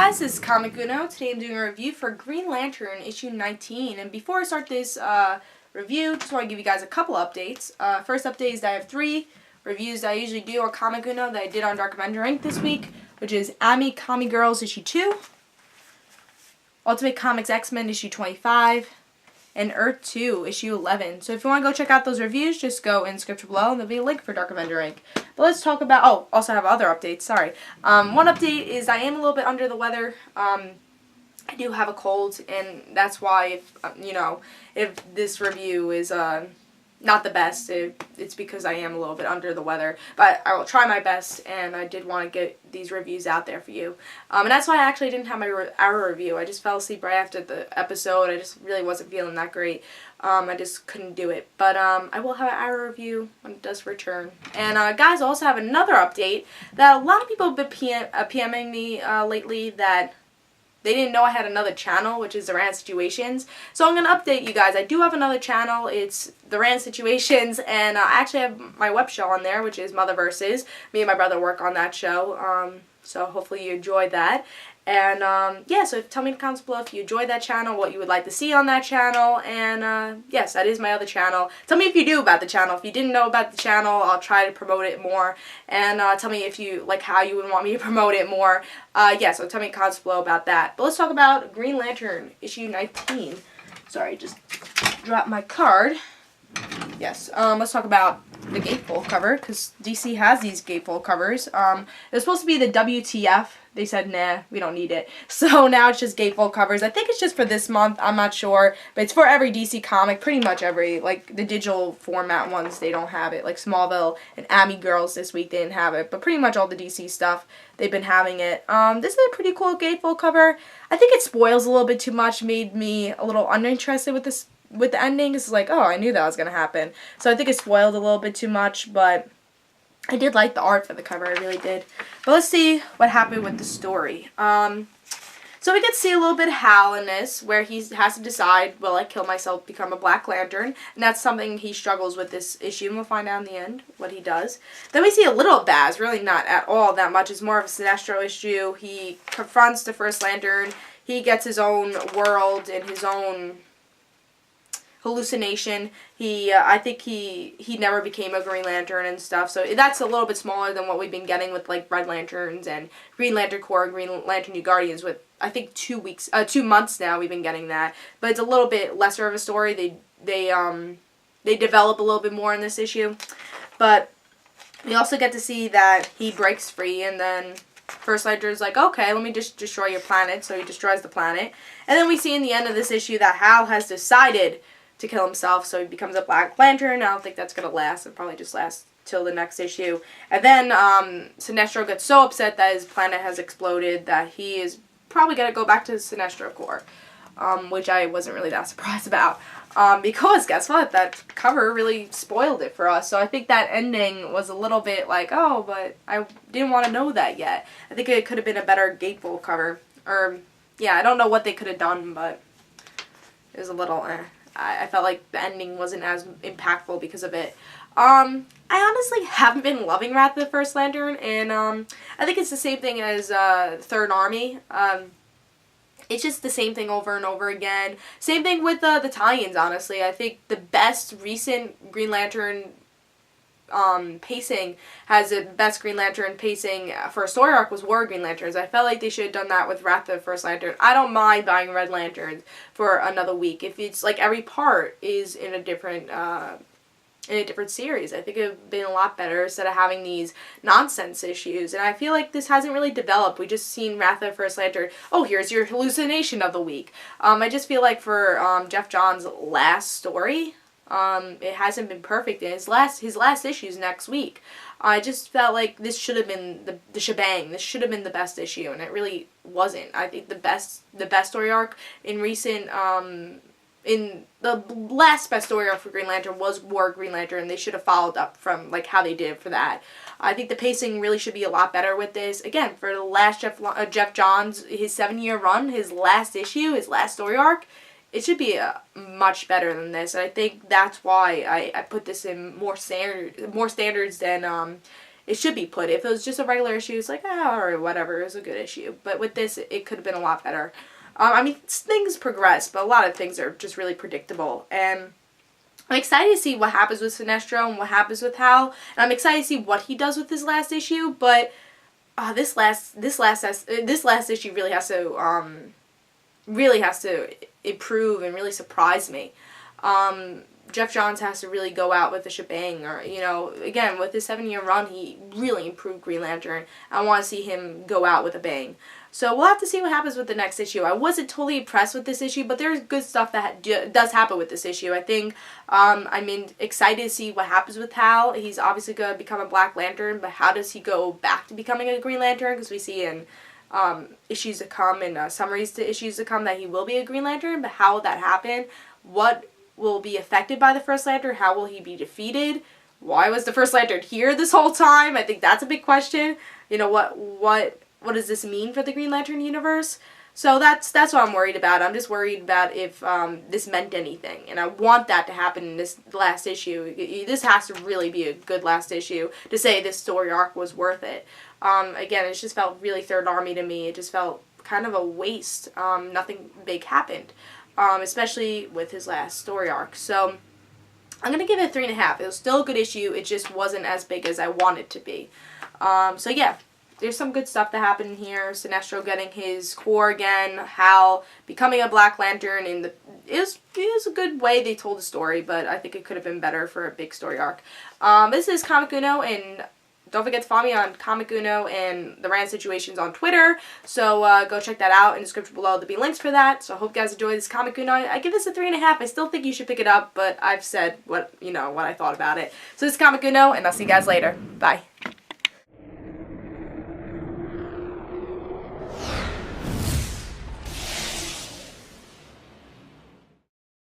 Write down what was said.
guys, this is Comic Uno. Today I'm doing a review for Green Lantern issue 19. And before I start this review, just want to give you guys a couple updates. First update is that I have 3 reviews that I usually do on Comic Uno that I did on DarkAvengerINC this week, which is Ami Kami Girls issue 2, Ultimate Comics X-Men issue 25, and Earth 2 issue 11. So if you want to go check out those reviews, just go in the description below and there'll be a link for DarkAvengerINC. But let's talk about, also have other updates, sorry. One update is I am a little bit under the weather. I do have a cold, and that's why, if this review is not the best, it's because I am a little bit under the weather. But I will try my best, and I did want to get these reviews out there for you. And that's why I actually didn't have my hour review. I just fell asleep right after the episode. I just really wasn't feeling that great. I just couldn't do it. But I will have an hour review when it does return. And guys, I also have another update that a lot of people have been PMing me lately that they didn't know I had another channel, which is the Rand Situations. So I'm going to update you guys. I do have another channel. It's the Rand Situations, and I actually have my web show on there, which is Motherverses. Me and my brother work on that show, so hopefully you enjoyed that. And yeah, so tell me in the comments below if you enjoyed that channel, what you would like to see on that channel, and yes, that is my other channel. Tell me if you knew about the channel. If you didn't know about the channel, I'll try to promote it more, and tell me if you, like, how you would want me to promote it more. Yeah, so tell me in the comments below about that. But let's talk about Green Lantern, issue 19. Sorry, just dropped my card. Yes, let's talk about the gatefold cover, because DC has these gatefold covers. It's supposed to be the WTF. They said, nah, we don't need it. So now it's just gatefold covers. I think it's just for this month. I'm not sure. But it's for every DC comic. Pretty much every, like, the digital format ones, they don't have it. Like Smallville and Ami Girls this week, they didn't have it. But pretty much all the DC stuff, they've been having it. This is a pretty cool gatefold cover. I think it spoils a little bit too much. Made me a little uninterested with this. With the ending, it's like, oh, I knew that was going to happen. So I think it spoiled a little bit too much, but I did like the art for the cover, I really did. But let's see what happened with the story. So we get to see a little bit of Hal in this, where he has to decide, will I kill myself, become a Black Lantern? And that's something he struggles with this issue, and we'll find out in the end what he does. Then we see a little of Baz, really not at all that much. It's more of a Sinestro issue. He confronts the First Lantern. He gets his own world and his own hallucination. I think he never became a Green Lantern and stuff, so that's a little bit smaller than what we've been getting with, like, Red Lanterns and Green Lantern Corps and Green Lantern New Guardians. With, I think, 2 months now we've been getting that, but it's a little bit lesser of a story. They develop a little bit more in this issue, but we also get to see that he breaks free, and then First Lantern's like, okay, let me just destroy your planet, so he destroys the planet, and then we see in the end of this issue that Hal has decided to kill himself, so he becomes a Black Lantern. I don't think that's going to last. It'll probably just last till the next issue. And then Sinestro gets so upset that his planet has exploded that he is probably going to go back to the Sinestro Corps, which I wasn't really that surprised about. Because, guess what? That cover really spoiled it for us. So I think that ending was a little bit like, oh, but I didn't want to know that yet. I think it could have been a better gatefold cover. Or, yeah, I don't know what they could have done, but it was a little I felt like the ending wasn't as impactful because of it. I honestly haven't been loving Wrath of the First Lantern, and I think it's the same thing as Third Army. It's just the same thing over and over again. Same thing with the tie-ins, honestly. I think the best recent Green Lantern pacing has the best Green Lantern pacing for a story arc was War Green Lanterns. I felt like they should have done that with Wrath of the First Lantern. I don't mind buying Red Lanterns for another week if it's like every part is in a different series. I think it would have been a lot better instead of having these nonsense issues. And I feel like this hasn't really developed. We just seen Wrath of the First Lantern. Oh, here's your hallucination of the week. I just feel like for Jeff Johns' last story, it hasn't been perfect, and his last issue's next week. I just felt like this should have been the shebang. This should have been the best issue, and it really wasn't. I think the best story arc in recent in the last best story arc for Green Lantern was War Green Lantern. They should have followed up from like how they did for that. I think the pacing really should be a lot better with this. Again, for the last Jeff Johns, his 7-year run, his last issue, his last story arc, it should be much better than this. And I think that's why I put this in more standards than it should be put. If it was just a regular issue, it's like, or whatever, it was a good issue. But with this, it could have been a lot better. I mean, things progress, but a lot of things are just really predictable. And I'm excited to see what happens with Sinestro and what happens with Hal. And I'm excited to see what he does with his last issue. But this last issue really has to improve and really surprise me. Jeff Johns has to really go out with a shebang, or, you know, again, with his 7-year run, he really improved Green Lantern. I want to see him go out with a bang. So we'll have to see what happens with the next issue. I wasn't totally impressed with this issue, but there's good stuff that does happen with this issue. I think, I'm excited to see what happens with Hal. He's obviously going to become a Black Lantern, but how does he go back to becoming a Green Lantern? Because we see in issues to come and summaries to issues to come that he will be a Green Lantern, but how will that happen? What will be affected by the First Lantern? How will he be defeated? Why was the First Lantern here this whole time? I think that's a big question. You know, what does this mean for the Green Lantern universe? So that's what I'm worried about. I'm just worried about if this meant anything, and I want that to happen in this last issue. This has to really be a good last issue to say this story arc was worth it. Again, it just felt really Third Army to me. It just felt kind of a waste. Nothing big happened. Especially with his last story arc. So I'm going to give it a 3.5. It was still a good issue. It just wasn't as big as I wanted it to be. So yeah, there's some good stuff that happened here. Sinestro getting his core again. Hal becoming a Black Lantern. And it was a good way they told the story, but I think it could have been better for a big story arc. This is Comic Uno, and don't forget to follow me on Comic Uno and the Rand Situations on Twitter. So go check that out in the description below. There'll be links for that. So I hope you guys enjoy this Comic Uno. I give this a 3.5. I still think you should pick it up, but I've said what I thought about it. So this is Comic Uno, and I'll see you guys later. Bye.